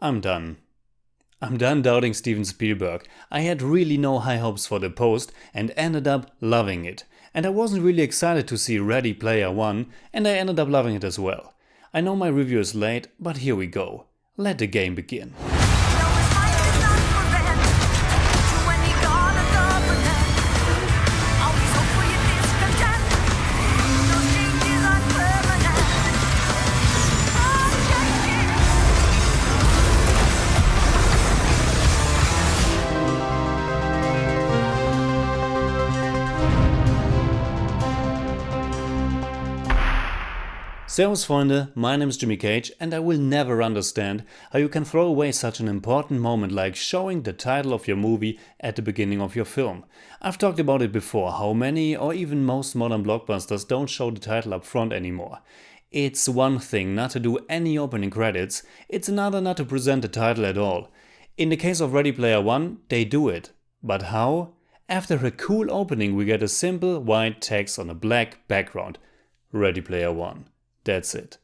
I'm done. I'm done doubting Steven Spielberg. I had really no high hopes for The Post and ended up loving it. And I wasn't really excited to see Ready Player One, and I ended up loving it as well. I know my review is late, but here we go. Let the game begin. Servus Freunde, my name is Jimmy Cage and I will never understand how you can throw away such an important moment like showing the title of your movie at the beginning of your film. I've talked about it before, how many or even most modern blockbusters don't show the title up front anymore. It's one thing not to do any opening credits, it's another not to present the title at all. In the case of Ready Player One, they do it. But how? After a cool opening we get a simple white text on a black background. Ready Player One. That's it.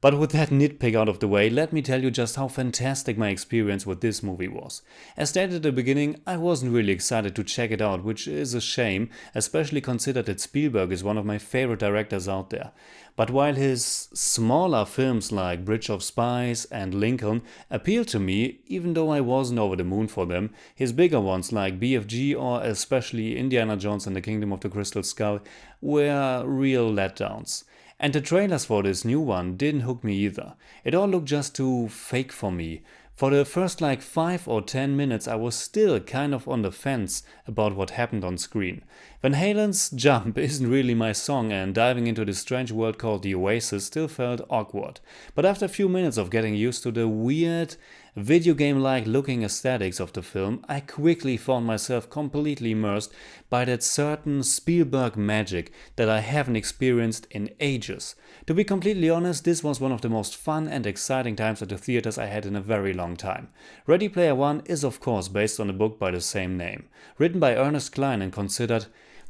But with that nitpick out of the way, let me tell you just how fantastic my experience with this movie was. As stated at the beginning, I wasn't really excited to check it out, which is a shame, especially considered that Spielberg is one of my favorite directors out there. But while his smaller films like Bridge of Spies and Lincoln appealed to me, even though I wasn't over the moon for them, his bigger ones like BFG or especially Indiana Jones and the Kingdom of the Crystal Skull were real letdowns. And the trailers for this new one didn't hook me either. It all looked just too fake for me. For the first 5 or 10 minutes I was still kind of on the fence about what happened on screen. Van Halen's Jump isn't really my song and diving into this strange world called the Oasis still felt awkward. But after a few minutes of getting used to the weird, video game-like looking aesthetics of the film, I quickly found myself completely immersed by that certain Spielberg magic that I haven't experienced in ages. To be completely honest, this was one of the most fun and exciting times at the theaters I had in a very long time. Ready Player One is of course based on a book by the same name, written by Ernest Cline and considered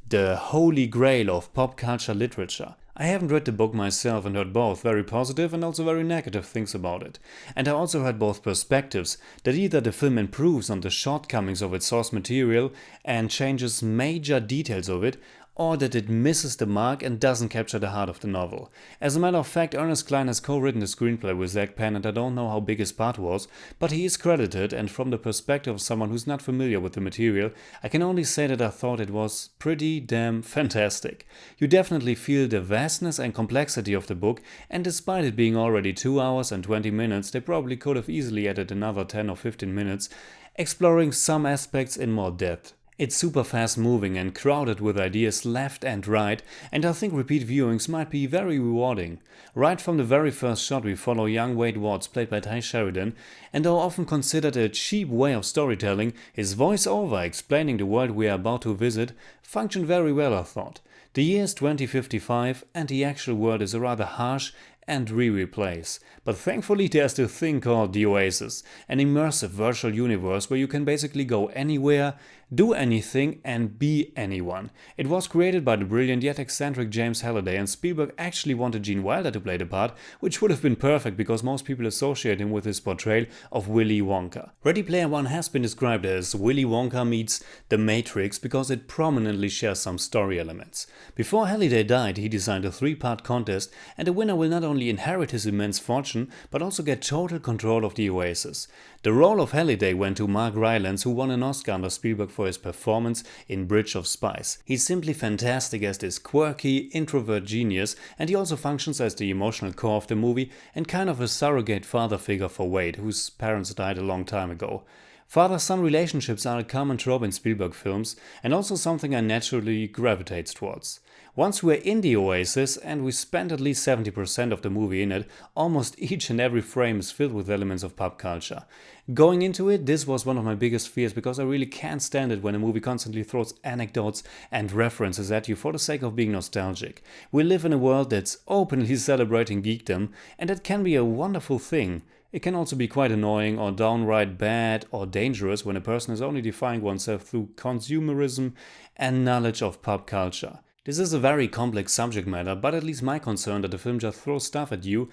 the holy grail of pop culture literature. I haven't read the book myself and heard both very positive and also very negative things about it. And I also heard both perspectives, that either the film improves on the shortcomings of its source material and changes major details of it, or that it misses the mark and doesn't capture the heart of the novel. As a matter of fact, Ernest Cline has co-written the screenplay with Zach Penn and I don't know how big his part was, but he is credited, and from the perspective of someone who's not familiar with the material, I can only say that I thought it was pretty damn fantastic. You definitely feel the vastness and complexity of the book, and despite it being already 2 hours and 20 minutes, they probably could have easily added another 10 or 15 minutes, exploring some aspects in more depth. It's super fast moving and crowded with ideas left and right, and I think repeat viewings might be very rewarding. Right from the very first shot we follow young Waithe Watts, played by Sheridan, and though often considered a cheap way of storytelling, his voice-over explaining the world we are about to visit functioned very well, I thought. The year is 2055 and the actual world is a rather harsh and dreary place, but thankfully there's the thing called the Oasis, an immersive virtual universe where you can basically go anywhere, do anything and be anyone. It was created by the brilliant yet eccentric James Halliday, and Spielberg actually wanted Gene Wilder to play the part, which would have been perfect because most people associate him with his portrayal of Willy Wonka. Ready Player One has been described as Willy Wonka meets The Matrix because it prominently shares some story elements. Before Halliday died, he designed a 3-part contest, and the winner will not only inherit his immense fortune, but also get total control of the Oasis. The role of Halliday went to Mark Rylance, who won an Oscar under Spielberg for his performance in Bridge of Spies. He's simply fantastic as this quirky, introvert genius, and he also functions as the emotional core of the movie and kind of a surrogate father figure for Waithe, whose parents died a long time ago. Father-son relationships are a common trope in Spielberg films, and also something I naturally gravitate towards. Once we're in the Oasis, and we spend at least 70% of the movie in it, almost each and every frame is filled with elements of pop culture. Going into it, this was one of my biggest fears because I really can't stand it when a movie constantly throws anecdotes and references at you for the sake of being nostalgic. We live in a world that's openly celebrating geekdom, and that can be a wonderful thing. It can also be quite annoying or downright bad or dangerous when a person is only defining oneself through consumerism and knowledge of pop culture. This is a very complex subject matter, but at least my concern that the film just throws stuff at you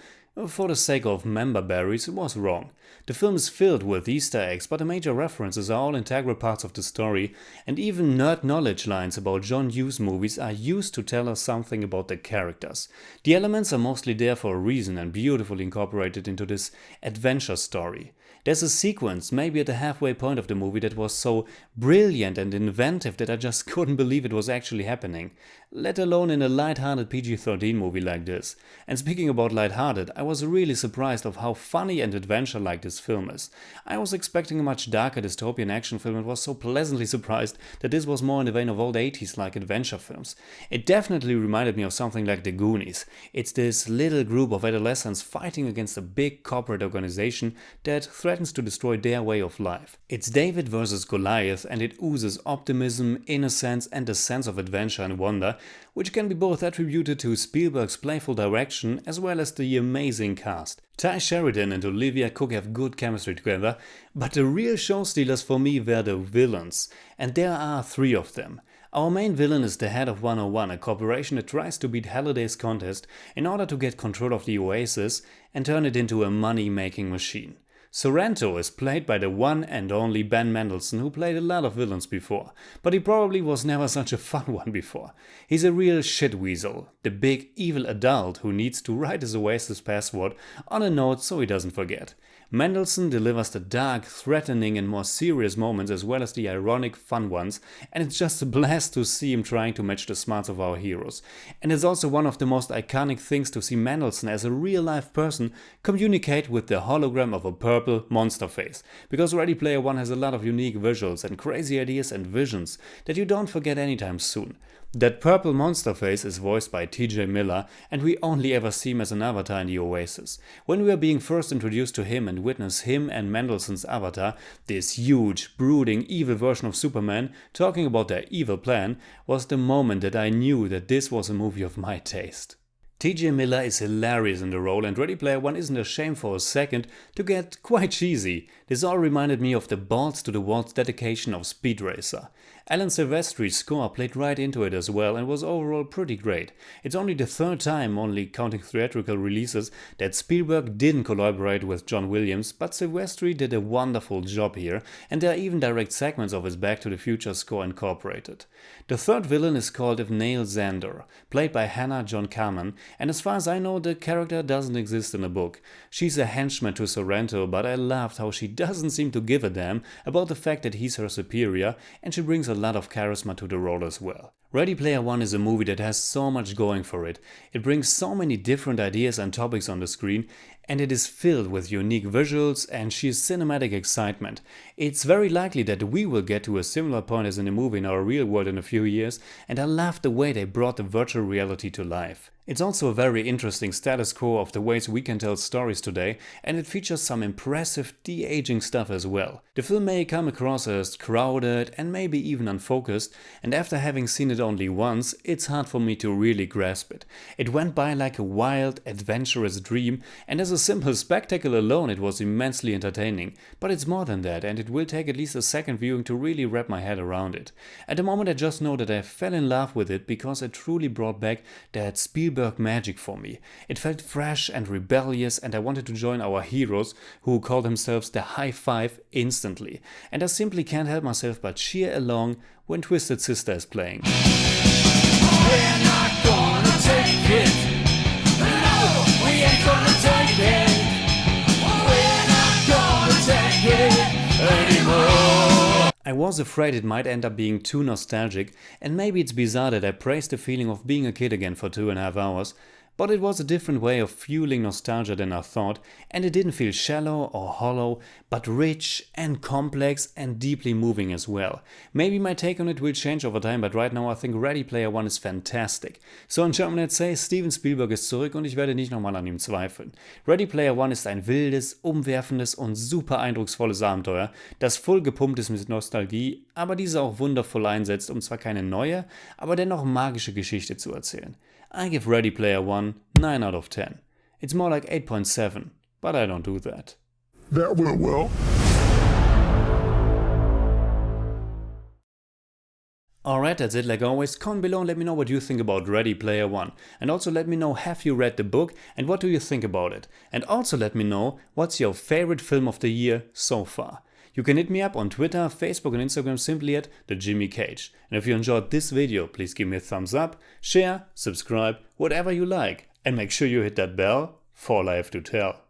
for the sake of member berries was wrong. The film is filled with Easter eggs, but the major references are all integral parts of the story, and even nerd knowledge lines about John Hughes movies are used to tell us something about the characters. The elements are mostly there for a reason and beautifully incorporated into this adventure story. There's a sequence, maybe at the halfway point of the movie, that was so brilliant and inventive that I just couldn't believe it was actually happening, let alone in a light-hearted PG-13 movie like this. And speaking about light-hearted, I was really surprised of how funny and adventure-like this film is. I was expecting a much darker dystopian action film and was so pleasantly surprised that this was more in the vein of old 80s-like adventure films. It definitely reminded me of something like The Goonies. It's this little group of adolescents fighting against a big corporate organization that threatens to destroy their way of life. It's David versus Goliath, and it oozes optimism, innocence, and a sense of adventure and wonder, which can be both attributed to Spielberg's playful direction as well as the amazing cast. Sheridan and Olivia Cooke have good chemistry together, but the real show stealers for me were the villains, and there are 3 of them. Our main villain is the head of 101, a corporation that tries to beat Halliday's contest in order to get control of the Oasis and turn it into a money-making machine. Sorrento is played by the one and only Ben Mendelsohn, who played a lot of villains before, but he probably was never such a fun one before. He's a real shitweasel, the big evil adult who needs to write his Oasis password on a note so he doesn't forget. Mendelsohn delivers the dark, threatening and more serious moments as well as the ironic, fun ones, and it's just a blast to see him trying to match the smarts of our heroes. And it's also one of the most iconic things to see Mendelsohn as a real-life person communicate with the hologram of a purple monster face, because Ready Player One has a lot of unique visuals and crazy ideas and visions that you don't forget anytime soon. That purple monster face is voiced by TJ Miller, and we only ever see him as an avatar in the Oasis. When we are being first introduced to him and witness him and Mendelsohn's avatar, this huge, brooding, evil version of Superman talking about their evil plan, was the moment that I knew that this was a movie of my taste. TJ Miller is hilarious in the role, and Ready Player One isn't ashamed for a second to get quite cheesy. This all reminded me of the balls-to-the-walls dedication of Speed Racer. Alan Silvestri's score played right into it as well and was overall pretty great. It's only the 3rd time, only counting theatrical releases, that Spielberg didn't collaborate with John Williams, but Silvestri did a wonderful job here, and there are even direct segments of his Back to the Future score incorporated. The 3rd villain is called Evnale Zander, played by Hannah John-Kamen, and as far as I know, the character doesn't exist in the book. She's a henchman to Sorrento, but I loved how she doesn't seem to give a damn about the fact that he's her superior, and she brings a lot of charisma to the role as well. Ready Player One is a movie that has so much going for it. It brings so many different ideas and topics on the screen, and it is filled with unique visuals and sheer cinematic excitement. It's very likely that we will get to a similar point as in the movie in our real world in a few years, and I love the way they brought the virtual reality to life. It's also a very interesting status quo of the ways we can tell stories today, and it features some impressive de-aging stuff as well. The film may come across as crowded and maybe even unfocused, and after having seen it only once, it's hard for me to really grasp it. It went by like a wild, adventurous dream, and as a simple spectacle alone it was immensely entertaining. But it's more than that, and it will take at least a second viewing to really wrap my head around it. At the moment I just know that I fell in love with it because it truly brought back that Spielberg magic for me. It felt fresh and rebellious, and I wanted to join our heroes, who call themselves the High Five, instantly. And I simply can't help myself but cheer along when Twisted Sister is playing. We're not gonna take it. No, we ain't gonna take it. We're not gonna take it anymore. I was afraid it might end up being too nostalgic, and maybe it's bizarre that I praised the feeling of being a kid again for 2.5 hours, but it was a different way of fueling nostalgia than I thought, and it didn't feel shallow or hollow, but rich and complex and deeply moving as well. Maybe my take on it will change over time, but right now I think Ready Player One is fantastic. So in German let's say, Steven Spielberg ist zurück und ich werde nicht nochmal an ihm zweifeln. Ready Player One ist ein wildes, umwerfendes und super eindrucksvolles Abenteuer, das voll gepumpt ist mit Nostalgie, aber diese auch wundervoll einsetzt, um zwar keine neue, aber dennoch magische Geschichte zu erzählen. I give Ready Player One 9 out of 10. It's more like 8.7, but I don't do that. That went well. Alright, that's it like always. Comment below and let me know what you think about Ready Player One. And also let me know, have you read the book and what do you think about it? And also let me know what's your favorite film of the year so far. You can hit me up on Twitter, Facebook and Instagram simply at The Jimmy Cage. And if you enjoyed this video, please give me a thumbs up, share, subscribe, whatever you like. And make sure you hit that bell for Life to Tell.